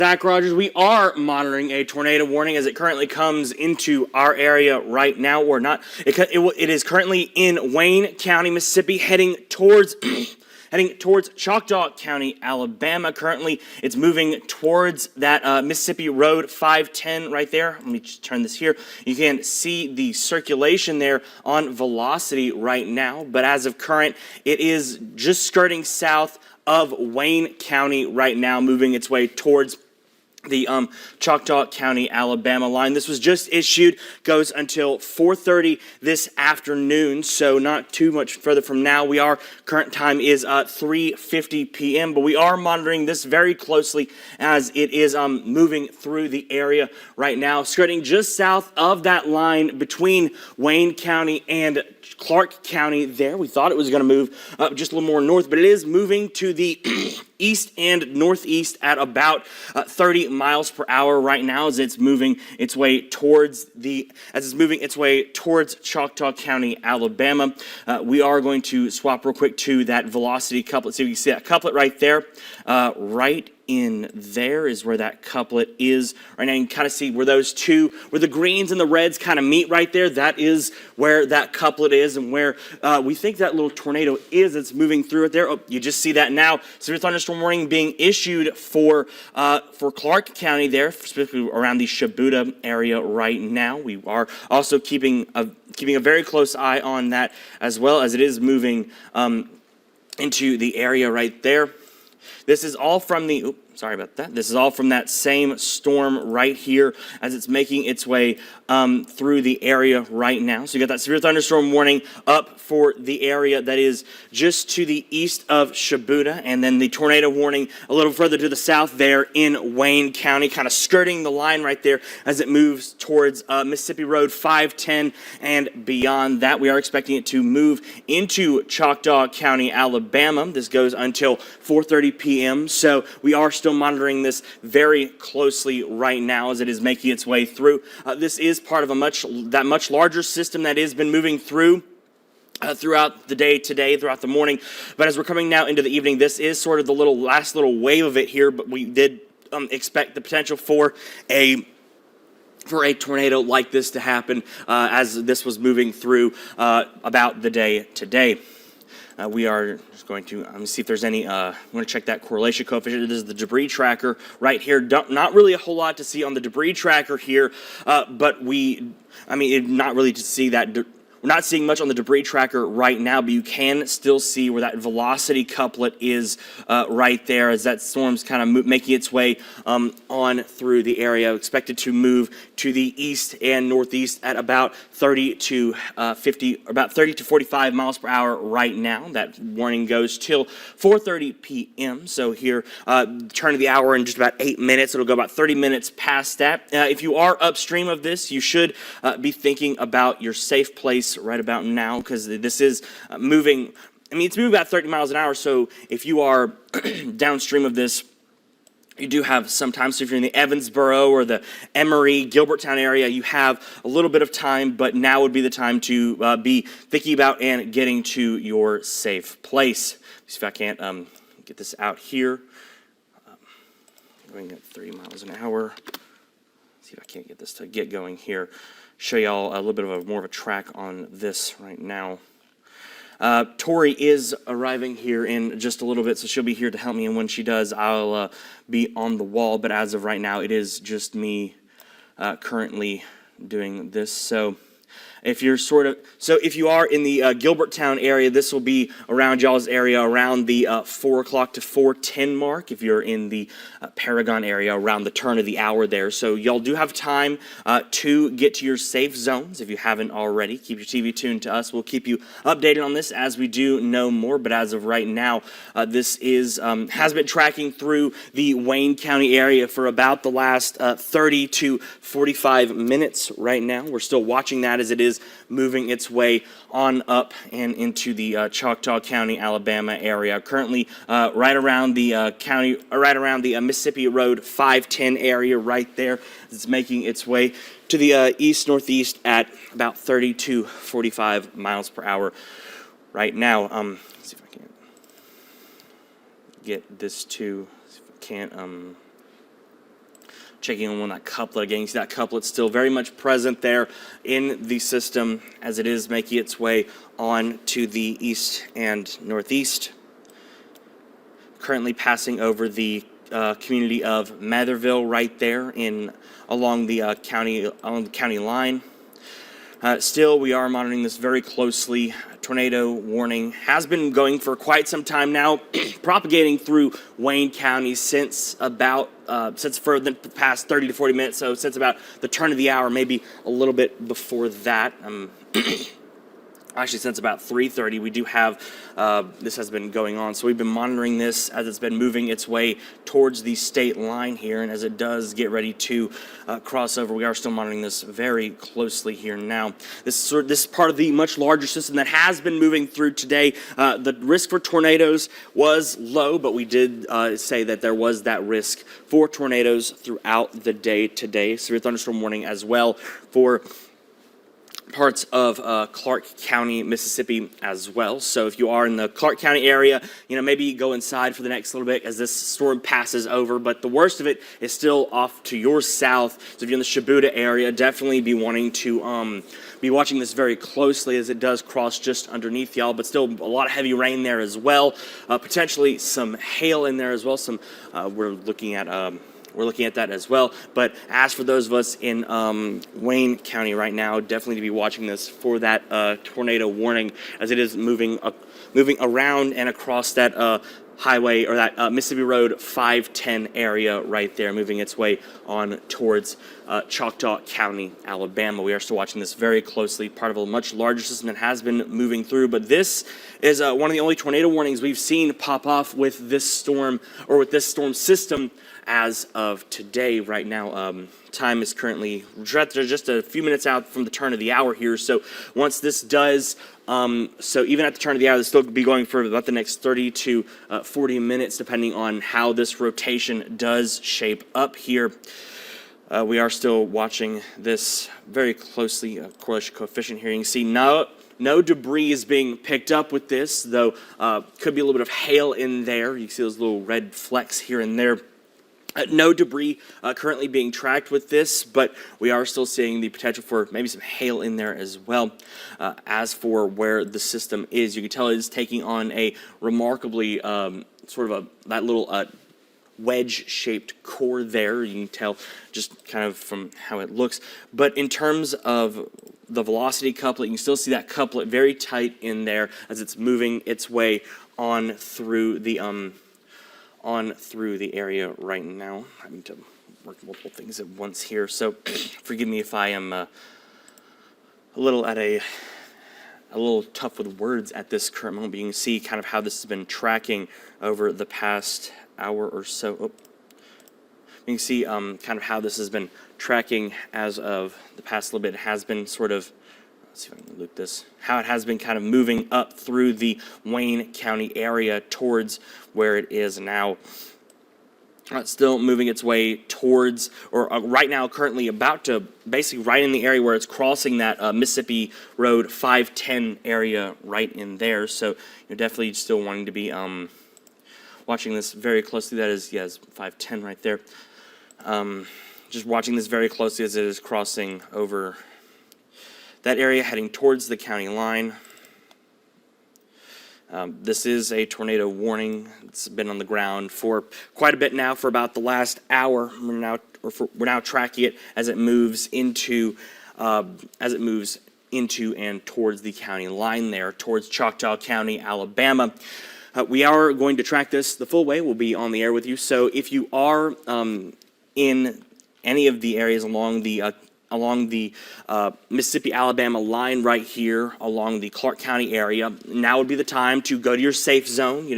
Zach Rogers, we are monitoring a tornado warning as it currently comes into our area right now. Or not. It is currently in Wayne County, Mississippi, heading towards Choctaw County, Alabama. Currently, it's moving towards that Mississippi Road 510 right there. Let me just turn this here. You can see the circulation there on velocity right now. But as of current, it is just skirting south of Wayne County right now, moving its way towards the Choctaw County, Alabama line. This was just issued, goes until 4:30 this afternoon, so not too much further from now. Current time is 3:50 p.m., but we are monitoring this very closely as it is moving through the area right now, skirting just south of that line between Wayne County and Clark County there. We thought it was going to move up just a little more north, but it is moving to the east and northeast at about 30 miles per hour right now as it's moving its way towards Choctaw County, Alabama. We are going to swap real quick to that velocity couplet. So you can see that couplet right there, right in there is where that couplet is right now. You can kind of see where where the greens and the reds kind of meet right there. That is where that couplet is and where we think that little tornado is. It's moving through it there. Oh, you just see that now. Severe thunderstorm warning being issued for Clark County there, specifically around the Shibuda area right now. We are also keeping a very close eye on that as well as it is moving into the area right there. This is all from This is all from that same storm right here as it's making its way through the area right now. So you got that severe thunderstorm warning up for the area that is just to the east of Shibuda, and then the tornado warning a little further to the south there in Wayne County, kind of skirting the line right there as it moves towards Mississippi Road 510 and beyond that. We are expecting it to move into Choctaw County, Alabama. This goes until 4:30 p.m. So we are still monitoring this very closely right now as it is making its way through. This is part of a much larger system that has been moving through throughout the day today, throughout the morning. But as we're coming now into the evening, this is sort of the last little wave of it here. But we did expect the potential for a tornado like this to happen as this was moving through about the day today. We are just going to see if there's any, I'm going to check that correlation coefficient. This is the debris tracker right here. Not really a whole lot to see on the debris tracker here, but not really to see that. We're not seeing much on the debris tracker right now, but you can still see where that velocity couplet is right there as that storm's kind of making its way on through the area. Expected to move to the east and northeast at about 30 to 45 miles per hour right now. That warning goes till 4:30 p.m. So here, turn of the hour in just about 8 minutes. It'll go about 30 minutes past that. If you are upstream of this, you should be thinking about your safe place right about now because this is moving. It's moving about 30 miles an hour. So if you are downstream of this, you do have some time. So if you're in the Evansboro or the Emory, Gilberttown area, you have a little bit of time, but now would be the time to be thinking about and getting to your safe place. See if I can't get this out here. Going at 3 miles an hour. See if I can't get this to get going here. Show y'all a little bit of more of a track on this right now. Tori is arriving here in just a little bit, so she'll be here to help me, and when she does, I'll be on the wall, but as of right now, it is just me currently doing this. So if you are in the Gilberttown area, this will be around y'all's area around the 4 o'clock to 4:10 mark. If you're in the Paragon area, around the turn of the hour there. So y'all do have time to get to your safe zones if you haven't already. Keep your TV tuned to us. We'll keep you updated on this as we do know more. But as of right now, this has been tracking through the Wayne County area for about the last 30 to 45 minutes right now. We're still watching that as it is moving its way on up and into the Choctaw County, Alabama area. Currently, right around the Mississippi Road 510 area, right there. It's making its way to the east-northeast at about 30 to 45 miles per hour right now. Let's see if I can. get this to, if I can't, checking on that couplet again. You see that couplet still very much present there in the system as it is making its way on to the east and northeast. Currently passing over the community of Matherville right there along the county line. Still, we are monitoring this very closely. Tornado warning has been going for quite some time now, propagating through Wayne County since for the past 30 to 40 minutes. So since about the turn of the hour, maybe a little bit before that. Actually, since about 3:30, we do have, this has been going on. So we've been monitoring this as it's been moving its way towards the state line here. And as it does get ready to cross over, we are still monitoring this very closely here now. This is part of the much larger system that has been moving through today. The risk for tornadoes was low, but we did say that there was that risk for tornadoes throughout the day today. Severe thunderstorm warning as well for parts of Clark County, Mississippi as well. So if you are in the Clark County area, maybe go inside for the next little bit as this storm passes over. But the worst of it is still off to your south. So if you're in the Shibuya area, definitely be wanting to be watching this very closely as it does cross just underneath y'all. But still a lot of heavy rain there as well. Potentially some hail in there as well. We're looking at that as well. But as for those of us in Wayne County right now, definitely to be watching this for that tornado warning as it is moving around and across that highway or that Mississippi Road 510 area right there, moving its way on towards Choctaw County, Alabama. We are still watching this very closely, part of a much larger system that has been moving through. But this is one of the only tornado warnings we've seen pop off with this storm or with this storm system as of today. Right now, time is currently just a few minutes out from the turn of the hour here. So once this does, so even at the turn of the hour, this still could be going for about the next 30 to 40 minutes, depending on how this rotation does shape up here. We are still watching this very closely. Correlation coefficient here, you can see no debris is being picked up with this, though could be a little bit of hail in there. You can see those little red flecks here and there. No debris currently being tracked with this, but we are still seeing the potential for maybe some hail in there as well. As for where the system is, you can tell it is taking on a remarkably that little wedge-shaped core there. You can tell just kind of from how it looks. But in terms of the velocity couplet, you can still see that couplet very tight in there as it's moving its way on through the area right now. I need to work multiple things at once here, so forgive me if I am a little tough with words at this current moment. But you can see kind of how this has been tracking over the past hour or so. You can see kind of how this has been tracking as of the past little bit. It has been sort of, let's see if I can loop this, how it has been kind of moving up through the Wayne County area towards where it is now. Still moving its way towards, or right now currently about to, basically right in the area where it's crossing that Mississippi Road 510 area right in there. So you're definitely still wanting to be watching this very closely. That is, yes, 510 right there. Just watching this very closely as it is crossing over that area, heading towards the county line. This is a tornado warning. It's been on the ground for quite a bit now, for about the last hour. We're now tracking it as it moves into and towards the county line there, towards Choctaw County, Alabama. We are going to track this the full way. We'll be on the air with you. So if you are in any of the areas along the Mississippi-Alabama line right here along the Clark County area, now would be the time to go to your safe zone,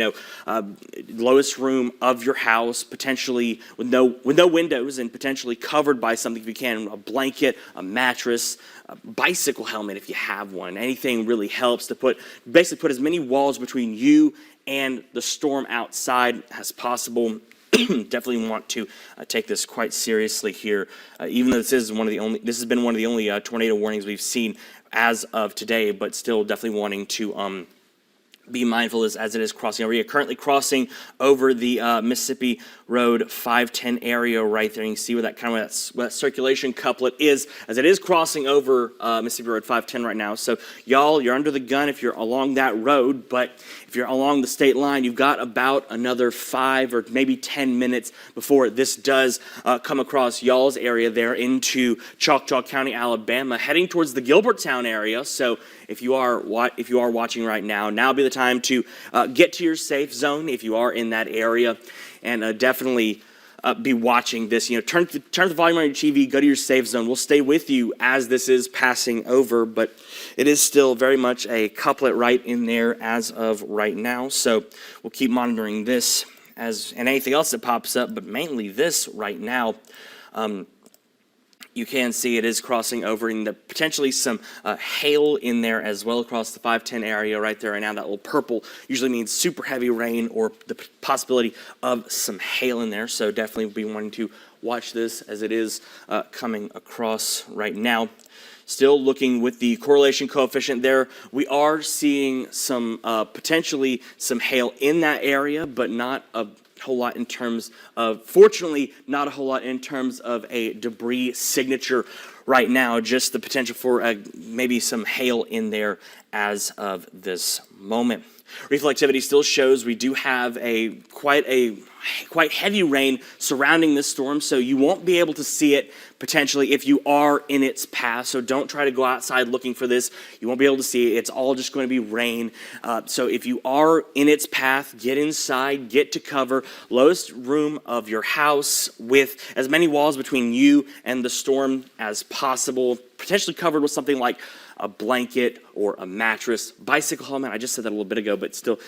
lowest room of your house, potentially with no windows and potentially covered by something if you can, a blanket, a mattress, a bicycle helmet if you have one. Anything really helps to basically put as many walls between you and the storm outside as possible. Definitely want to take this quite seriously here, even though this has been one of the only tornado warnings we've seen as of today, but still definitely wanting to be mindful as it is crossing over. You're currently crossing over the Mississippi Road 510 area right there. You can see where that kind of where that circulation couplet is as it is crossing over Mississippi Road 510 right now. So y'all, you're under the gun if you're along that road, but if you're along the state line, you've got about another 5 or maybe 10 minutes before this does come across y'all's area there into Choctaw County, Alabama, heading towards the Gilberttown area. So if you are watching right now, now would be the time to get to your safe zone if you are in that area, and definitely be watching this. Turn the volume on your TV, go to your safe zone. We'll stay with you as this is passing over, but it is still very much a couplet right in there as of right now. So we'll keep monitoring this and anything else that pops up, but mainly this right now. You can see it is crossing over, and potentially some hail in there as well across the 510 area right there. Right now, that little purple usually means super heavy rain or the possibility of some hail in there. So definitely be wanting to watch this as it is coming across right now. Still looking with the correlation coefficient there, we are seeing some potentially some hail in that area, but not a whole lot in terms of, fortunately, not a whole lot in terms of a debris signature right now, just the potential for maybe some hail in there as of this moment. Reflectivity still shows we do have quite heavy rain surrounding this storm, so you won't be able to see it potentially if you are in its path. So don't try to go outside looking for this. You won't be able to see it. It's all just going to be rain. So if you are in its path, get inside, get to cover, lowest room of your house with as many walls between you and the storm as possible, potentially covered with something like a blanket or a mattress, bicycle helmet. I just said that a little bit ago, but still,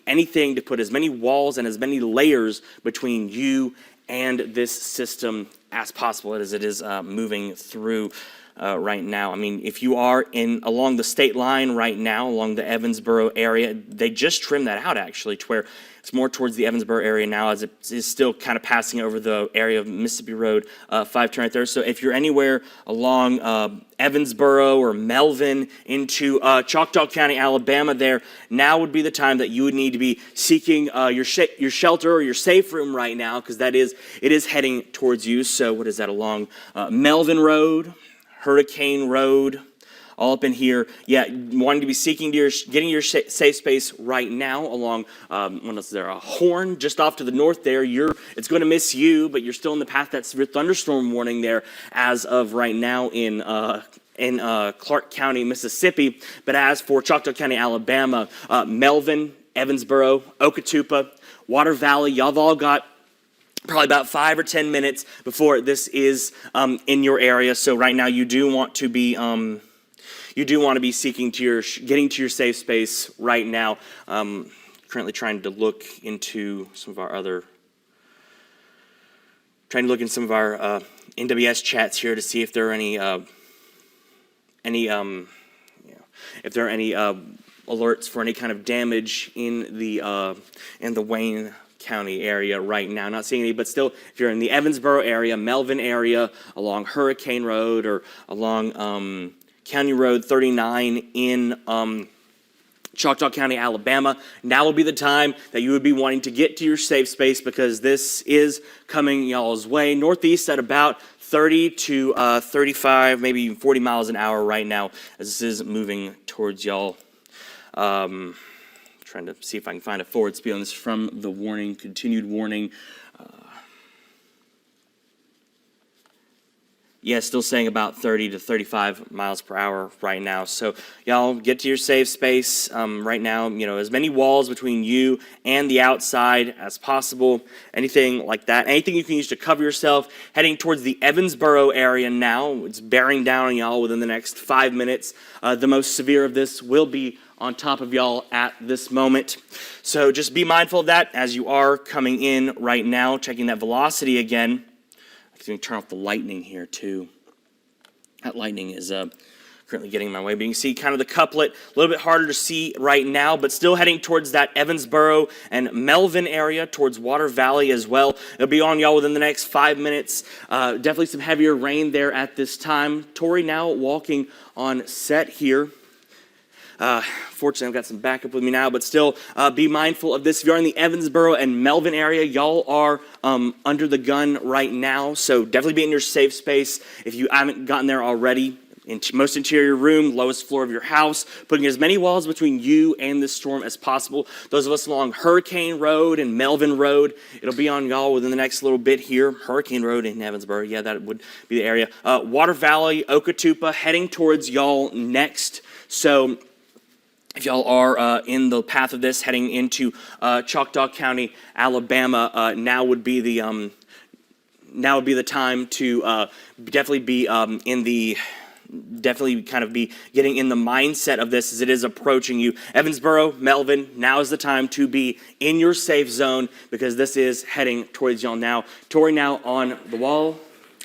anything to put as many walls and as many layers between you and this system as possible as it is moving through right now. If you are along the state line right now, along the Evansboro area, they just trimmed that out actually to where it's more towards the Evansboro area now, as it is still kind of passing over the area of Mississippi Road 510 right there. So if you're anywhere along Evansboro or Melvin into Choctaw County, Alabama there, now would be the time that you would need to be seeking your shelter or your safe room right now, because it is heading towards you. So what is that, along Melvin Road, Hurricane Road, all up in here. Yeah, wanting to be getting your safe space right now along, what else is there? A Horn, just off to the north there. It's going to miss you, but you're still in the path. That's your thunderstorm warning there as of right now in Clark County, Mississippi. But as for Choctaw County, Alabama, Melvin, Evansboro, Okatuppa, Water Valley, y'all have all got probably about 5 or 10 minutes before this is in your area. So right now you do want to be seeking getting to your safe space right now. Currently trying to look into some of our NWS chats here to see if there are any alerts for any kind of damage in the Wayne County area right now. Not seeing any, but still, if you're in the Evansboro area, Melvin area, along Hurricane Road or along County Road 39 in Choctaw County, Alabama, now will be the time that you would be wanting to get to your safe space, because this is coming y'all's way northeast at about 30 to 35, maybe even 40 miles an hour right now as this is moving towards y'all. Trying to see if I can find a forward speed on this from the warning, continued warning. Yeah, still saying about 30 to 35 miles per hour right now. So y'all get to your safe space right now. As many walls between you and the outside as possible. Anything like that. Anything you can use to cover yourself. Heading towards the Evansboro area now. It's bearing down on y'all within the next 5 minutes. The most severe of this will be on top of y'all at this moment. So just be mindful of that as you are coming in right now. Checking that velocity again. I'm going to turn off the lightning here too. That lightning is currently getting in my way. But you can see kind of the couplet, a little bit harder to see right now, but still heading towards that Evansboro and Melvin area, towards Water Valley as well. It'll be on y'all within the next 5 minutes. Definitely some heavier rain there at this time. Tori now walking on set here. Fortunately, I've got some backup with me now, but still be mindful of this. If you're in the Evansboro and Melvin area, y'all are under the gun right now, so definitely be in your safe space. If you haven't gotten there already, most interior room, lowest floor of your house, putting as many walls between you and the storm as possible. Those of us along Hurricane Road and Melvin Road, it'll be on y'all within the next little bit here. Hurricane Road in Evansboro, yeah, that would be the area. Water Valley, Okatoopah, heading towards y'all next. So if y'all are in the path of this, heading into Choctaw County, Alabama, now would be the time to definitely be definitely kind of be getting in the mindset of this as it is approaching you. Evansboro, Melvin, now is the time to be in your safe zone because this is heading towards y'all now. Tori, now on the wall.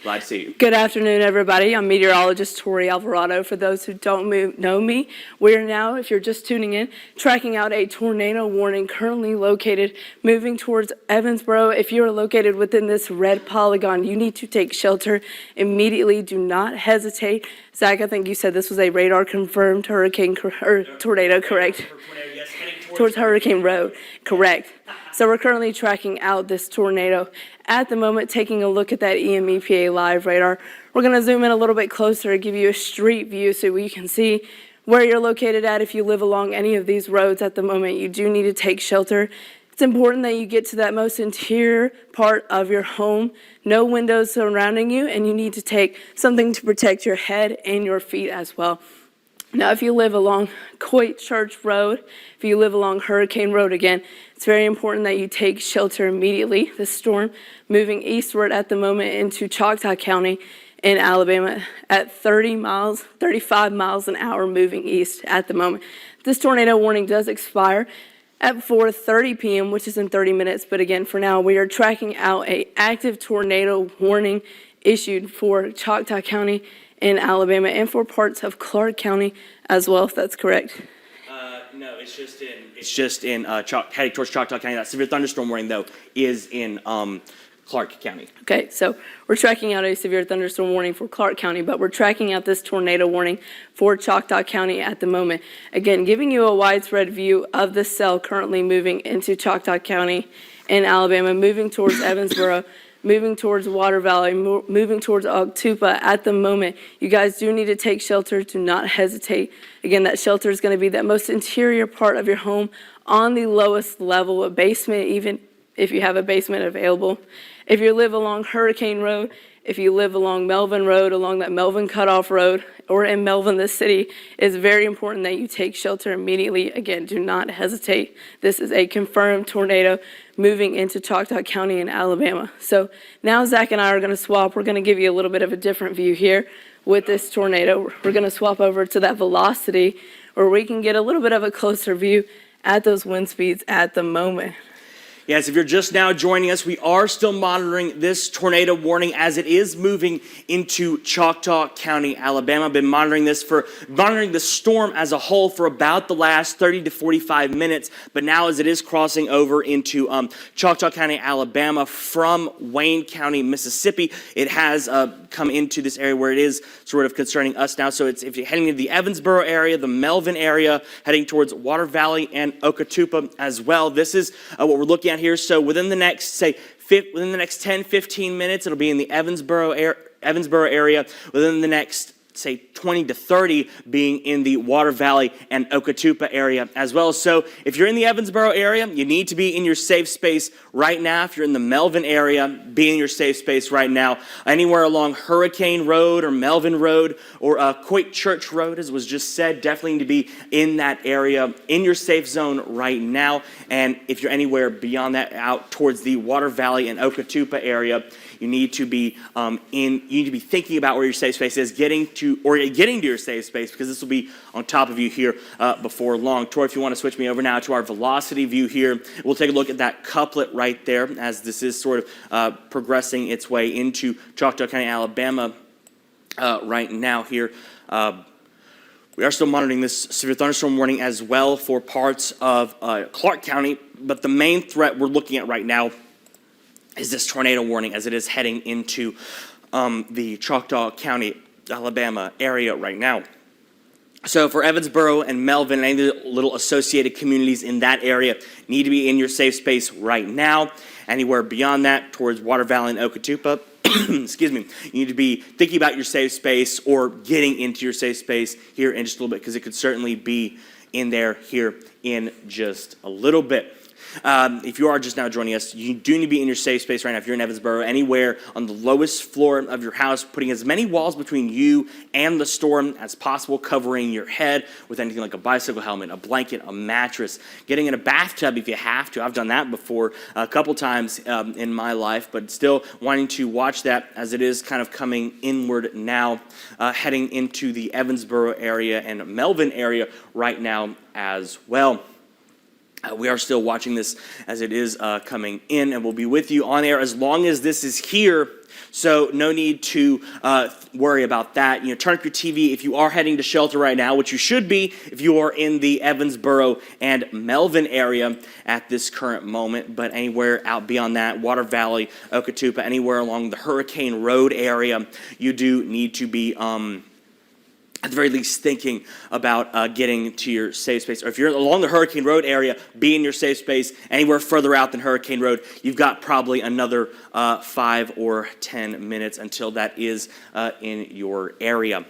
Glad to see you. Good afternoon, everybody. I'm meteorologist Tori Alvarado. For those who don't know me, we are now, if you're just tuning in, tracking out a tornado warning currently located, moving towards Evansboro. If you are located within this red polygon, you need to take shelter immediately. Do not hesitate. Zach, I think you said this was a radar-confirmed tornado, correct? Yes, heading Towards Hurricane Road, correct. So we're currently tracking out this tornado. At the moment, taking a look at that EMEPA live radar. We're going to zoom in a little bit closer and give you a street view so we can see where you're located at. If you live along any of these roads at the moment, you do need to take shelter. It's important that you get to that most interior part of your home. No windows surrounding you, and you need to take something to protect your head and your feet as well. Now, if you live along Coit Church Road, if you live along Hurricane Road again, it's very important that you take shelter immediately. The storm moving eastward at the moment into Choctaw County in Alabama at 35 miles an hour moving east at the moment. This tornado warning does expire at 4:30 p.m., which is in 30 minutes. But again, for now, we are tracking out an active tornado warning issued for Choctaw County in Alabama and for parts of Clark County as well, if that's correct. No, it's just in heading towards Choctaw County. That severe thunderstorm warning though is in Clark County. Okay, so we're tracking out a severe thunderstorm warning for Clark County, but we're tracking out this tornado warning for Choctaw County at the moment. Again, giving you a widespread view of the cell currently moving into Choctaw County in Alabama, moving towards Evansboro, moving towards Water Valley, moving towards Okatoopah at the moment. You guys do need to take shelter. Do not hesitate. Again, that shelter is going to be that most interior part of your home on the lowest level, a basement, even if you have a basement available. If you live along Hurricane Road, if you live along Melvin Road, along that Melvin Cutoff Road, or in Melvin, the city, it's very important that you take shelter immediately. Again, do not hesitate. This is a confirmed tornado moving into Choctaw County in Alabama. So now Zach and I are going to swap. We're going to give you a little bit of a different view here with this tornado. We're going to swap over to that velocity where we can get a little bit of a closer view at those wind speeds at the moment. Yes, if you're just now joining us, we are still monitoring this tornado warning as it is moving into Choctaw County, Alabama. I've been monitoring the storm as a whole for about the last 30 to 45 minutes, but now as it is crossing over into Choctaw County, Alabama from Wayne County, Mississippi, it has come into this area where it is sort of concerning us now. So if you're heading to the Evansboro area, the Melvin area, heading towards Water Valley and Okatoopah as well, this is what we're looking at here. So within the next, within the next 10, 15 minutes, it'll be in the Evansboro area. Within the next, 20 to 30 being in the Water Valley and Okatoopah area as well. So if you're in the Evansboro area, you need to be in your safe space right now. If you're in the Melvin area, be in your safe space right now. Anywhere along Hurricane Road or Melvin Road or Coit Church Road, as was just said, definitely need to be in that area, in your safe zone right now. And if you're anywhere beyond that, out towards the Water Valley and Okatoopah area, you need to be thinking about where your safe space is, getting to your safe space, because this will be on top of you here before long. Tori, if you want to switch me over now to our velocity view here, we'll take a look at that couplet right there as this is sort of progressing its way into Choctaw County, Alabama right now here. We are still monitoring this severe thunderstorm warning as well for parts of Clark County, but the main threat we're looking at right now is this tornado warning as it is heading into the Choctaw County, Alabama area right now. So for Evansboro and Melvin and any of the little associated communities in that area, need to be in your safe space right now. Anywhere beyond that, towards Water Valley and Okatupa, excuse me, you need to be thinking about your safe space or getting into your safe space here in just a little bit, because it could certainly be in there here in just a little bit. If you are just now joining us, you do need to be in your safe space right now. If you're in Evansboro, anywhere on the lowest floor of your house, putting as many walls between you and the storm as possible, covering your head with anything like a bicycle helmet, a blanket, a mattress, getting in a bathtub if you have to. I've done that before a couple times in my life, but still wanting to watch that as it is kind of coming inward now, heading into the Evansboro area and Melvin area right now as well. We are still watching this as it is coming in, and we'll be with you on air as long as this is here. So no need to worry about that. Turn up your TV if you are heading to shelter right now, which you should be if you are in the Evansboro and Melvin area at this current moment. But anywhere out beyond that, Water Valley, Okatupa, anywhere along the Hurricane Road area, you do need to be at the very least thinking about getting to your safe space. Or if you're along the Hurricane Road area, be in your safe space. Anywhere further out than Hurricane Road, you've got probably another 5 or 10 minutes until that is in your area.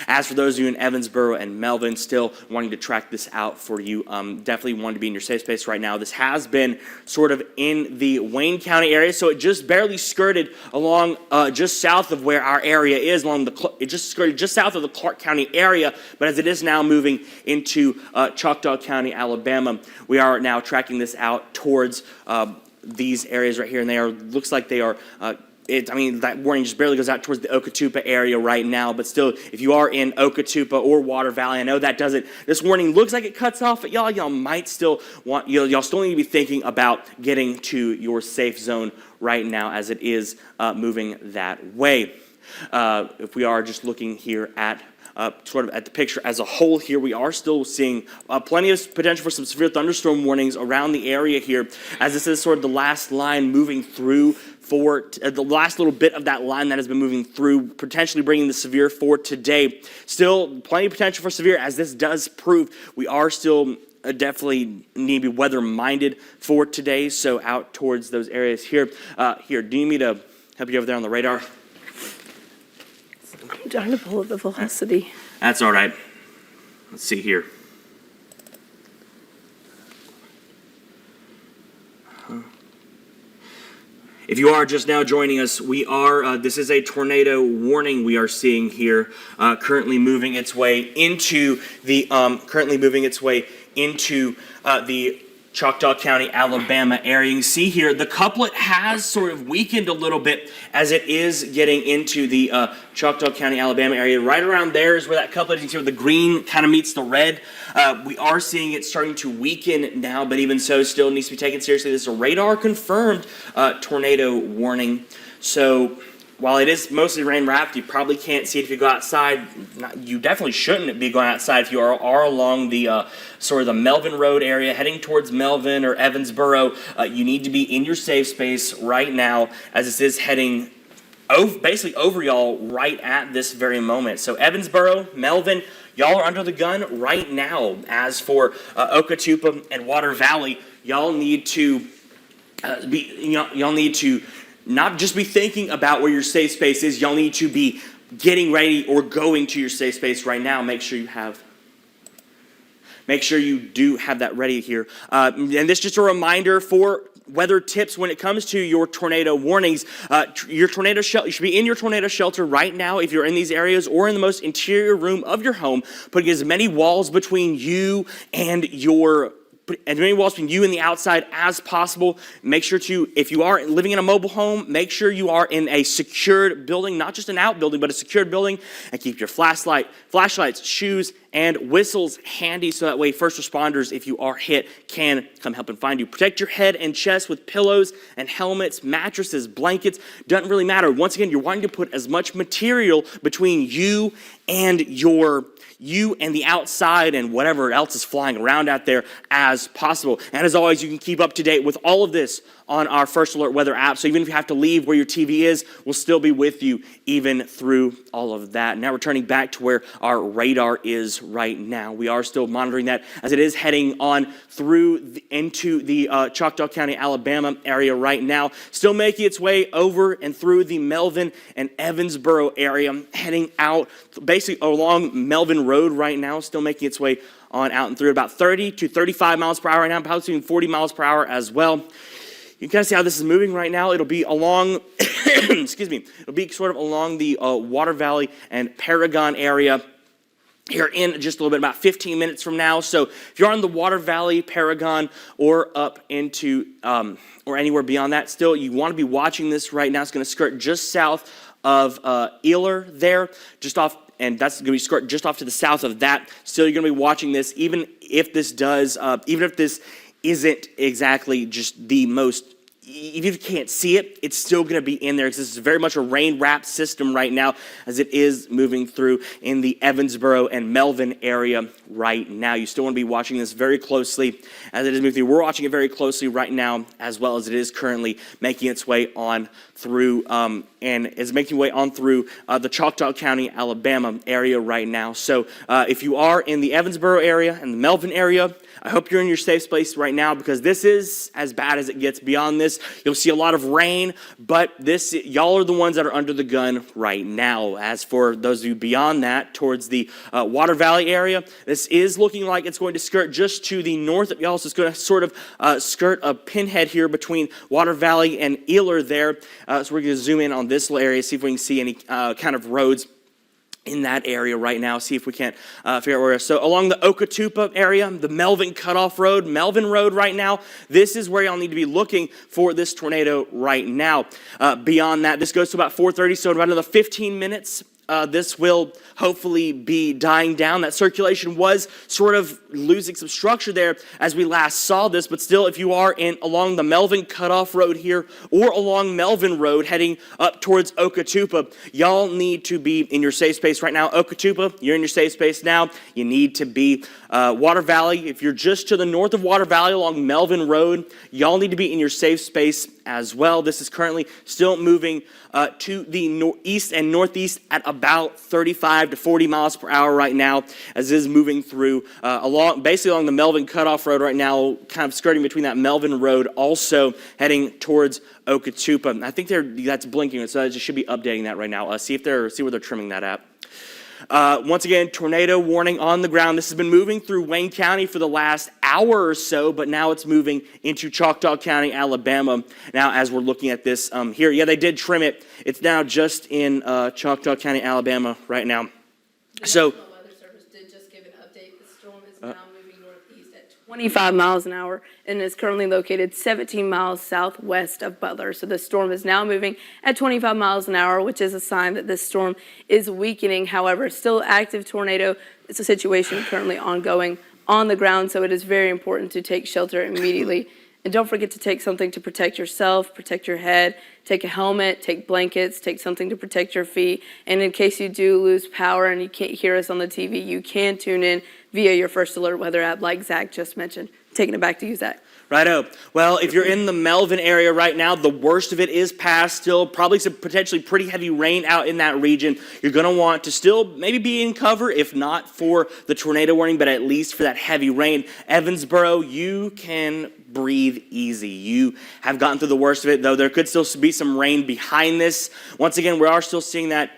As for those of you in Evansboro and Melvin still wanting to track this out for you, definitely want to be in your safe space right now. This has been sort of in the Wayne County area, so it just barely skirted along just south of where our area is. It just skirted just south of the Clark County area, but as it is now moving into Choctaw County, Alabama, we are now tracking this out towards these areas right here, and looks like they are that warning just barely goes out towards the Okatupa area right now, but still, if you are in Okatupa or Water Valley, I know that this warning looks like it cuts off, but y'all might still y'all still need to be thinking about getting to your safe zone right now as it is moving that way. If we are just looking here at sort of at the picture as a whole here, we are still seeing plenty of potential for some severe thunderstorm warnings around the area here, as this is sort of the last line moving through for the last little bit of that line that has been moving through, potentially bringing the severe for today. Still plenty of potential for severe, as this does prove we are still definitely need to be weather-minded for today, so out towards those areas here. Do you need me to help you over there on the radar? I'm trying to pull up the velocity. That's all right. Let's see here. If you are just now joining us, this is a tornado warning we are seeing here, currently moving its way into the Choctaw County, Alabama area. You can see here the couplet has sort of weakened a little bit as it is getting into the Choctaw County, Alabama area. Right around there is where that couplet is. You can see where the green kind of meets the red. We are seeing it starting to weaken now, but even so, still needs to be taken seriously. This is a radar-confirmed tornado warning. So while it is mostly rain-wrapped, you probably can't see it if you go outside. You definitely shouldn't be going outside if you are along the sort of the Melvin Road area, heading towards Melvin or Evansboro. You need to be in your safe space right now, as this is heading basically over y'all right at this very moment. So Evansboro, Melvin, y'all are under the gun right now. As for Okatupa and Water Valley, y'all need to not just be thinking about where your safe space is. Y'all need to be getting ready or going to your safe space right now. Make sure you do have that ready here. And this is just a reminder for weather tips when it comes to your tornado warnings. You should be in your tornado shelter right now if you're in these areas, or in the most interior room of your home, putting as many walls between you and as many walls between you and the outside as possible. Make sure to, if you are living in a mobile home, make sure you are in a secured building, not just an outbuilding, but a secured building, and keep your flashlights, shoes, and whistles handy, so that way first responders, if you are hit, can come help and find you. Protect your head and chest with pillows and helmets, mattresses, blankets. Doesn't really matter. Once again, you're wanting to put as much material between you and the outside and whatever else is flying around out there as as possible. And as always, you can keep up to date with all of this on our First Alert Weather app. So even if you have to leave where your TV is, we'll still be with you even through all of that. Now we're turning back to where our radar is right now. We are still monitoring that as it is heading on through into the Choctaw County, Alabama area right now. Still making its way over and through the Melvin and Evansboro area, heading out basically along Melvin Road right now, still making its way on out and through about 30 to 35 miles per hour right now, probably even 40 miles per hour as well. You can kind of see how this is moving right now. It'll be along, it'll be sort of along the Water Valley and Paragon area here in just a little bit, about 15 minutes from now. So if you're on the Water Valley, Paragon, or up into, or anywhere beyond that, still, you want to be watching this right now. It's going to skirt just south of Ealer there, just off, and that's going to be skirt just off to the south of that. Still, you're going to be watching this, even if this isn't exactly just the most, if you can't see it, it's still going to be in there because this is very much a rain-wrapped system right now as it is moving through in the Evansboro and Melvin area right now. You still want to be watching this very closely as it is moving through. We're watching it very closely right now as well as it is currently making its way on through and is making way on through the Choctaw County, Alabama area right now. So if you are in the Evansboro area and the Melvin area, I hope you're in your safe space right now because this is as bad as it gets. Beyond this, you'll see a lot of rain, but y'all are the ones that are under the gun right now. As for those of you beyond that, towards the Water Valley area, this is looking like it's going to skirt just to the north of y'all. So it's going to sort of skirt a pinhead here between Water Valley and Ealer there. So we're going to zoom in on this little area, see if we can see any kind of roads in that area right now, see if we can't figure out where. So along the Okatupa area, the Melvin Cutoff Road, Melvin Road right now, this is where y'all need to be looking for this tornado right now. Beyond that, this goes to about 4:30, so in about another 15 minutes, this will hopefully be dying down. That circulation was sort of losing some structure there as we last saw this, but still, if you are along the Melvin Cutoff Road here or along Melvin Road heading up towards Okatupa, y'all need to be in your safe space right now. Okatupa, you're in your safe space now. You need to be Water Valley. If you're just to the north of Water Valley along Melvin Road, y'all need to be in your safe space as well. This is currently still moving to the east and northeast at about 35 to 40 miles per hour right now, as it is moving through basically along the Melvin Cutoff Road right now, kind of skirting between that Melvin Road, also heading towards Okatupa. I think that's blinking, so I just should be updating that right now. See where they're trimming that at. Once again, tornado warning on the ground. This has been moving through Wayne County for the last hour or so, but now it's moving into Choctaw County, Alabama. Now, as we're looking at this here, yeah, they did trim it. It's now just in Choctaw County, Alabama right now. So, the National Weather Service did just give an update. The storm is now moving northeast at 25 miles an hour and is currently located 17 miles southwest of Butler. So the storm is now moving at 25 miles an hour, which is a sign that this storm is weakening. However, still active tornado. It's a situation currently ongoing on the ground, so it is very important to take shelter immediately. And don't forget to take something to protect yourself, protect your head, take a helmet, take blankets, take something to protect your feet. And in case you do lose power and you can't hear us on the TV, you can tune in via your First Alert Weather app like Zach just mentioned. Taking it back to you, Zach. Righto. Well, if you're in the Melvin area right now, the worst of it is past. Still probably some potentially pretty heavy rain out in that region. You're going to want to still maybe be in cover, if not for the tornado warning, but at least for that heavy rain. Evansboro, you can breathe easy. You have gotten through the worst of it, though there could still be some rain behind this. Once again, we are still seeing that.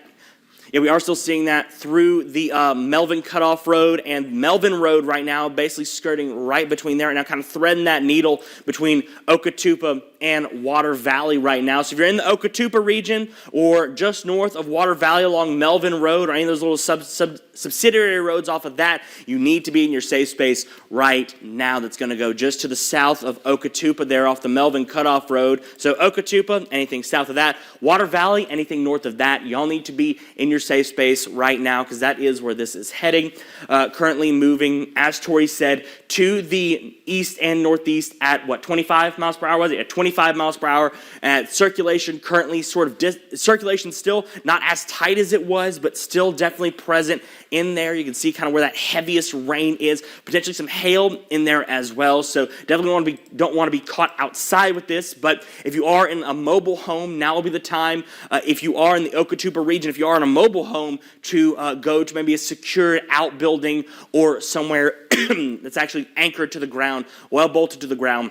Yeah, we are still seeing that through the Melvin Cutoff Road and Melvin Road right now, basically skirting right between there and now kind of threading that needle between Okatupa and Water Valley right now. So if you're in the Okatupa region or just north of Water Valley along Melvin Road or any of those little subsidiary roads off of that, you need to be in your safe space right now. That's going to go just to the south of Okatupa there off the Melvin Cutoff Road. So Okatupa, anything south of that. Water Valley, anything north of that. Y'all need to be in your your safe space right now because that is where this is heading. Currently moving, as Tori said, to the east and northeast at 25 miles per hour was it? At 25 miles per hour. Circulation currently circulation still not as tight as it was, but still definitely present in there. You can see kind of where that heaviest rain is. Potentially some hail in there as well. So definitely don't want to be caught outside with this. But if you are in a mobile home, now will be the time. If you are in the Okatupa region, if you are in a mobile home, to go to maybe a secured outbuilding or somewhere that's actually anchored to the ground, well bolted to the ground,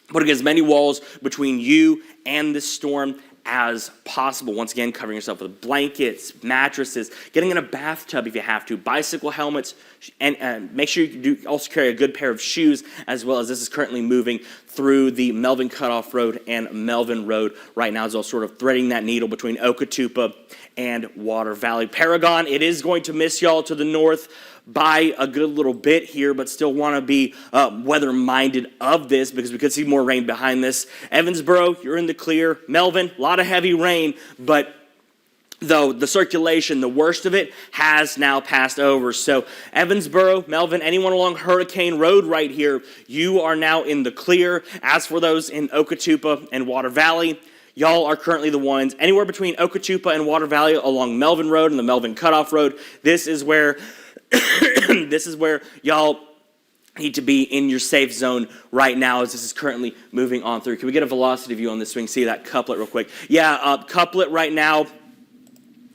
putting as many walls between you and this storm as possible. Once again, covering yourself with blankets, mattresses, getting in a bathtub if you have to, bicycle helmets, and make sure you also carry a good pair of shoes, as well as this is currently moving through the Melvin Cutoff Road and Melvin Road right now, as well, sort of threading that needle between Okatupa and Water Valley. Paragon, it is going to miss y'all to the north by a good little bit here, but still want to be weather-minded of this because we could see more rain behind this. Evansboro, you're in the clear. Melvin, a lot of heavy rain, but though the circulation, the worst of it, has now passed over. So Evansboro, Melvin, anyone along Hurricane Road right here, you are now in the clear. As for those in Okatupa and Water Valley, y'all are currently the ones anywhere between Okatupa and Water Valley along Melvin Road and the Melvin Cutoff Road. This is where y'all need to be in your safe zone right now as this is currently moving on through. Can we get a velocity view on this so we can see that couplet real quick? Yeah, couplet right now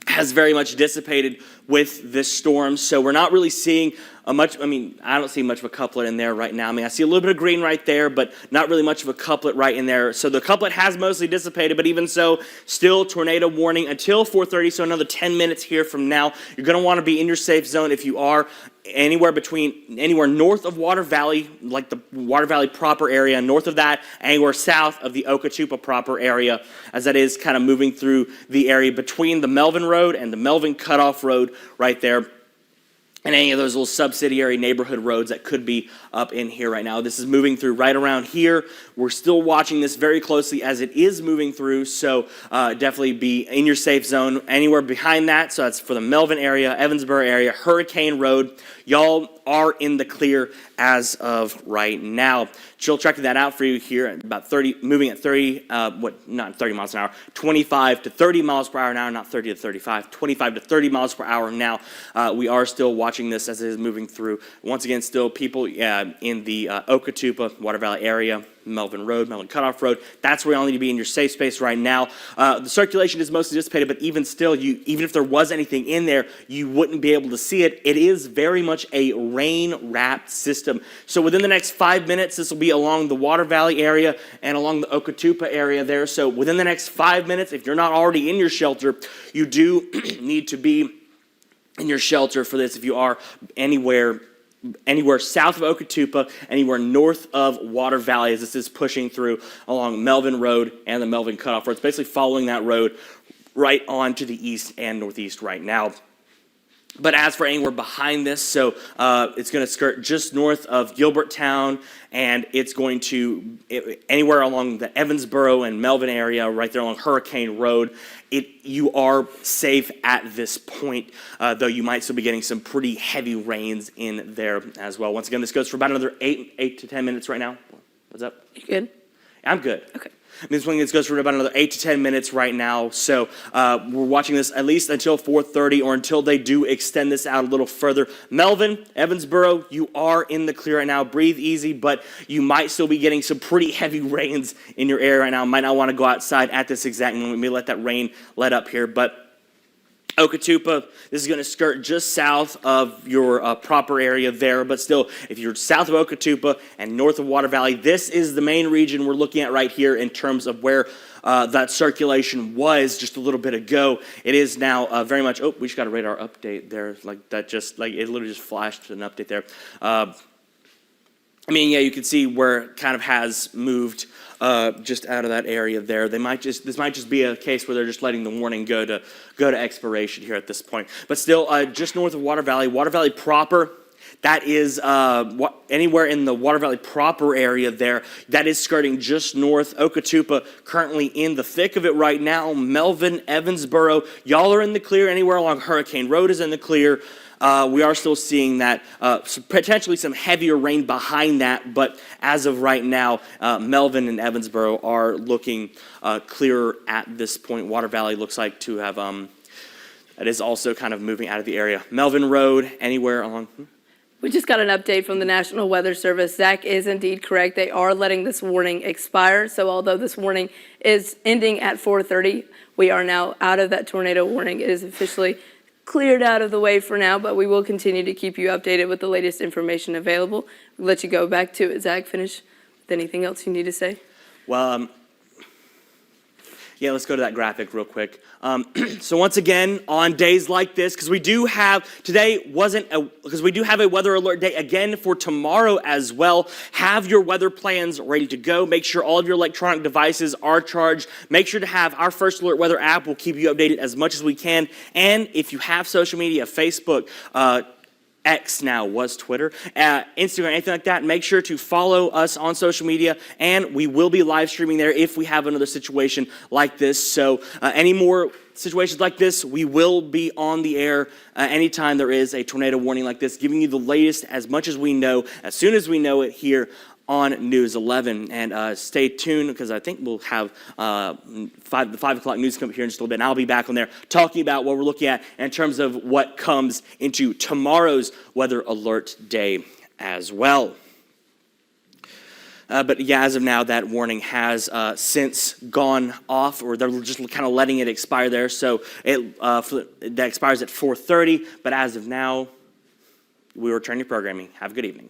has very much dissipated with this storm, so we're not really seeing much. I mean, I don't see much of a couplet in there right now. I mean, I see a little bit of green right there, but not really much of a couplet right in there. So the couplet has mostly dissipated, but even so, still tornado warning until 4:30, so another 10 minutes here from now. You're going to want to be in your safe zone if you are anywhere north of Water Valley, like the Water Valley proper area, north of that, anywhere south of the Okatupa proper area, as that is kind of moving through the area between the Melvin Road and the Melvin Cutoff Road right there. And any of those little subsidiary neighborhood roads that could be up in here right now. This is moving through right around here. We're still watching this very closely as it is moving through, so definitely be in your safe zone. Anywhere behind that, so that's for the Melvin area, Evansboro area, Hurricane Road. Y'all are in the clear as of right now. Chill checking that out for you here at about 30, moving at 30, not 30 miles an hour, 25 to 30 miles per hour now, not 30 to 35, 25 to 30 miles per hour now. We are still watching this as it is moving through. Once again, still people in the Okatupa, Water Valley area, Melvin Road, Melvin Cutoff Road. That's where y'all need to be in your safe space right now. The circulation is mostly dissipated, but even still, even if there was anything in there, you wouldn't be able to see it. It is very much a rain-wrapped system. So within the next 5 minutes, this will be along the Water Valley area and along the Okatupa area there. So within the next 5 minutes, if you're not already in your shelter, you do need to be in your shelter for this if you are anywhere south of Okatupa, anywhere north of Water Valley, as this is pushing through along Melvin Road and the Melvin Cutoff Road. It's basically following that road right on to the east and northeast right now. But as for anywhere behind this, so it's going to skirt just north of Gilberttown, and it's going to anywhere along the Evansboro and Melvin area, right there along Hurricane Road. You are safe at this point, though you might still be getting some pretty heavy rains in there as well. Once again, this goes for about another 8 to 10 minutes right now. What's up? You good? I'm good. Okay. This one goes for about another 8 to 10 minutes right now. So we're watching this at least until 4:30 or until they do extend this out a little further. Melvin, Evansboro, you are in the clear right now. Breathe easy, but you might still be getting some pretty heavy rains in your area right now. Might not want to go outside at this exact moment. We may let that rain let up here, but Okatupa, this is going to skirt just south of your proper area there, but still, if you're south of Okatupa and north of Water Valley, this is the main region we're looking at right here in terms of where that circulation was just a little bit ago. It is now very much, we just got a radar update there, like that just, like it literally just flashed an update there. You can see where it kind of has moved just out of that area there. This might just be a case where they're just letting the warning go to expiration here at this point. But still, just north of Water Valley proper, That is anywhere in the Water Valley proper area there. That is skirting just north. Okatupa currently in the thick of it right now. Melvin, Evansboro, y'all are in the clear. Anywhere along Hurricane Road is in the clear. We are still seeing that, potentially some heavier rain behind that, but as of right now, Melvin and Evansboro are looking clearer at this point. Water Valley looks like to have, that is also kind of moving out of the area. Melvin Road, anywhere along... We just got an update from the National Weather Service. Zach is indeed correct. They are letting this warning expire. So although this warning is ending at 4:30, we are now out of that tornado warning. It is officially cleared out of the way for now, but we will continue to keep you updated with the latest information available. We'll let you go back to it. Zach, finish with anything else you need to say? Well, yeah, let's go to that graphic real quick. So once again, on days like this, because we do have a weather alert day again for tomorrow as well. Have your weather plans ready to go. Make sure all of your electronic devices are charged. Make sure to have our First Alert Weather app. We'll keep you updated as much as we can. And if you have social media, Facebook, X now was Twitter, Instagram, anything like that, make sure to follow us on social media, and we will be live streaming there if we have another situation like this. So any more situations like this, we will be on the air anytime there is a tornado warning like this, giving you the latest as much as we know, as soon as we know it here on News 11. And stay tuned, because I think we'll have the 5 o'clock news come up here in just a little bit, and I'll be back on there talking about what we're looking at in terms of what comes into tomorrow's weather alert day as well. But yeah, as of now, that warning has since gone off, or they're just kind of letting it expire there. So that expires at 4:30, but as of now, we return to programming. Have a good evening.